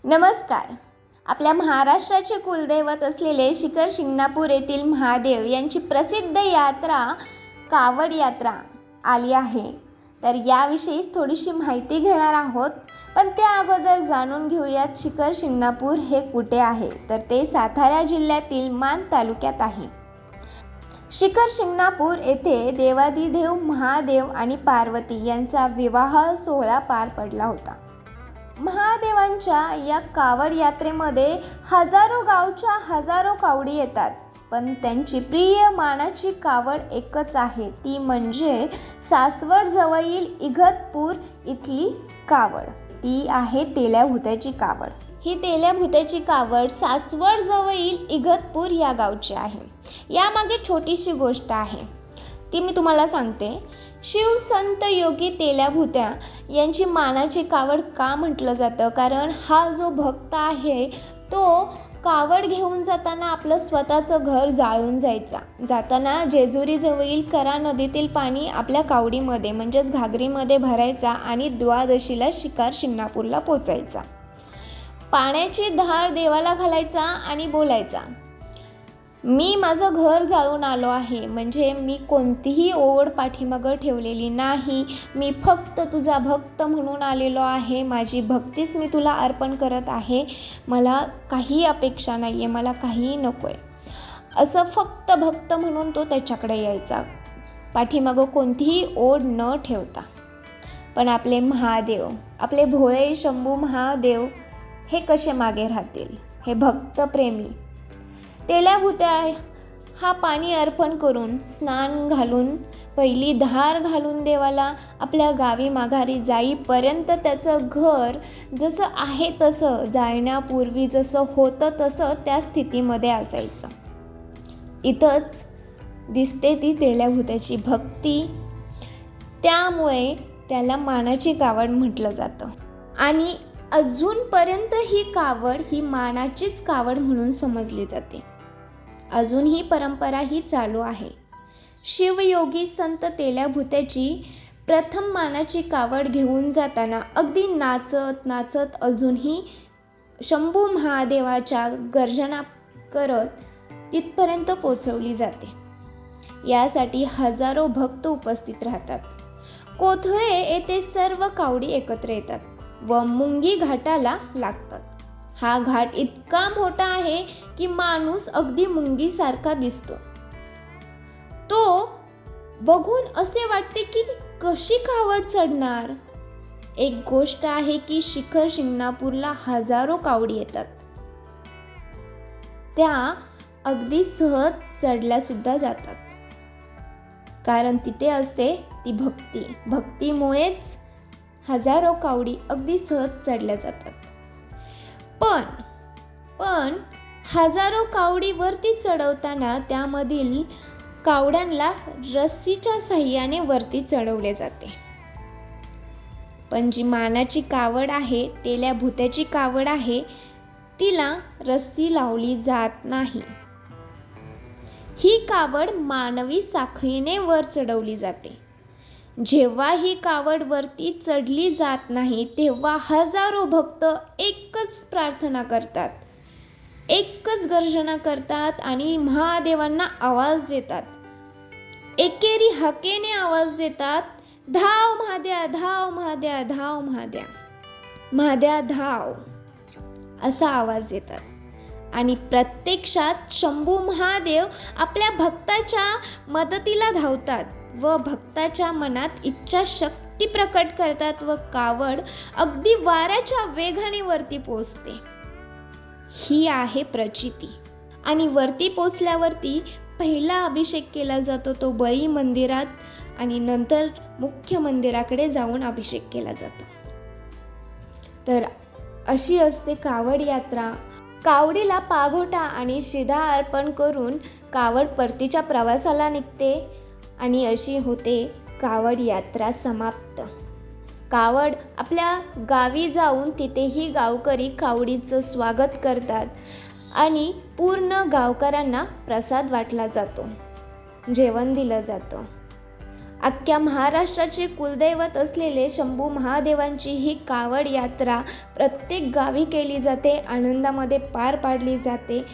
नमस्कार. आपल्या महाराष्ट्राचे कुलदैवत असलेले शिखर शिंगणापूर येथील महादेव यांची प्रसिद्ध यात्रा कावड यात्रा आली आहे. तर याविषयीच थोडीशी माहिती घेणार आहोत. पण त्या अगोदर जाणून घेऊयात शिखर शिंगणापूर हे कुठे आहे. तर ते सातारा जिल्ह्यातील मान तालुक्यात आहे. शिखर शिंगणापूर येथे देवादिदेव महादेव आणि पार्वती यांचा विवाह सोहळा पार पडला होता. महादेवांच्या या कावड यात्रेमध्ये हजारो गावच्या हजारो कावडी येतात. पण त्यांची प्रिय मानाची कावड एकच आहे, ती म्हणजे सासवड जवळील इगतपूर इथली कावड. ती आहे तेल्या भुत्याची कावड. ही तेल्या भुत्याची कावड सासवड जवळील इगतपूर या गावची आहे. यामागे छोटीशी गोष्ट आहे, ती मी तुम्हाला सांगते. शिवसंत योगी तेल्या भुत्या यांची मानाची कावड का म्हटलं जातं, कारण हा जो भक्त आहे तो कावड घेऊन जाताना आपलं स्वतःचं घर जाळून जाताना जेजुरीजवळील करा नदीतील पाणी आपल्या कावडीमध्ये म्हणजेच घागरीमध्ये भरायचा आणि द्वादशीला शिखर शिंगणापूरला पोचायचा. पाण्याची धार देवाला घालायचा आणि बोलायचा, मी माझं घर जाळून आलो आहे. म्हणजे मी कोणतीही ओढ पाठीमागं ठेवलेली नाही, मी फक्त तुझा भक्त म्हणून आलेलो आहे. माझी भक्तीच मी तुला अर्पण करत आहे. मला काही अपेक्षा नाही आहे, मला काहीही नको आहे, असं फक्त भक्त म्हणून तो त्याच्याकडे यायचा, पाठीमागं कोणतीही ओढ न ठेवता. पण आपले महादेव, आपले भोळे शंभू महादेव हे कसे मागे राहतील. हे भक्तप्रेमी तेल्या भुत्या हा पाणी अर्पण करून, स्नान घालून, पहिली धार घालून देवाला आपल्या गावी माघारी जाईपर्यंत त्याचं घर जसं आहे तसं, जाण्यापूर्वी जसं होतं तसं त्या स्थितीमध्ये असायचं. इथंच दिसते ती तेल्या भुत्याची भक्ती. त्यामुळे त्याला मानाची कावड म्हटलं जातं. आणि अजूनपर्यंत ही कावड ही मानाचीच कावड म्हणून समजली जाते. अजून ही परंपरा ही चालू आहे. शिवयोगी संत तेल्या भुत्याची प्रथम मानाची कावड घेऊन जाताना अगदी नाचत नाचत अजूनही शंभू महादेवाच्या गर्जना करत तिथपर्यंत पोचवली जाते. यासाठी हजारो भक्त उपस्थित राहतात. कोथळे येथे सर्व कावडी एकत्र येतात व मुंगी घाटाला लागतात. हा घाट इतका मोठा आहे की माणूस अगदी मुंगीसारखा दिसतो. तो बघून असे वाटते की कशी कावड चढणार. एक गोष्ट आहे की शिखर शिंगणापूरला हजारो कावडी येतात. त्या अगदी सहज चढल्या सुद्धा जातात, कारण तिथे असते ती भक्ती. भक्तीमुळेच हजारो कावडी अगदी सहज चढल्या जातात. पण हजारो कावडी वरती चढवताना त्यामधील कावड्यांना रस्सीच्या साह्याने वरती चढवले जाते. पण जी मानाची कावड आहे, तेल्या भुत्याची कावड आहे, तिला रस्सी लावली जात नाही. ही कावड मानवी साखळीने वर चढवली जाते. जेव्हा ही कावड वरती चढली जात नाही तेव्हा हजारो भक्त एकच प्रार्थना करतात, एकच गर्जना करतात आणि महादेवांना आवाज देतात. एकेरी हाकेने आवाज देतात, धाव महाद्या, धाव महाद्या, धाव महाद्या, महाद्या धाव, असा आवाज देतात. आणि प्रत्यक्षात शंभू महादेव आपल्या भक्ताच्या मदतीला धावतात व भक्ताच्या मनात इच्छाशक्ती प्रकट करतात व कावड अगदी वाऱ्याच्या वेगाने वरती पोचते. ही आहे प्रचिती. आणि वरती पोचल्यावरती पहिला अभिषेक केला जातो तो बळी मंदिरात आणि नंतर मुख्य मंदिराकडे जाऊन अभिषेक केला जातो. तर अशी असते कावड यात्रा. कावडीला पागोटा आणि शिधा अर्पण करून कावड परतीच्या प्रवासाला निघते आणि अशी होते कावड यात्रा समाप्त. कावड आपल्या गावी जाऊन तिथेही गावकरी कावडीचं स्वागत करतात आणि पूर्ण गावकऱ्यांना प्रसाद वाटला जातो, जेवण दिलं जातं. अख्ख्या महाराष्ट्राचे कुलदैवत असलेले शंभू महादेवांची ही कावड यात्रा प्रत्येक गावी केली जाते, आनंदामध्ये पार पाडली जाते.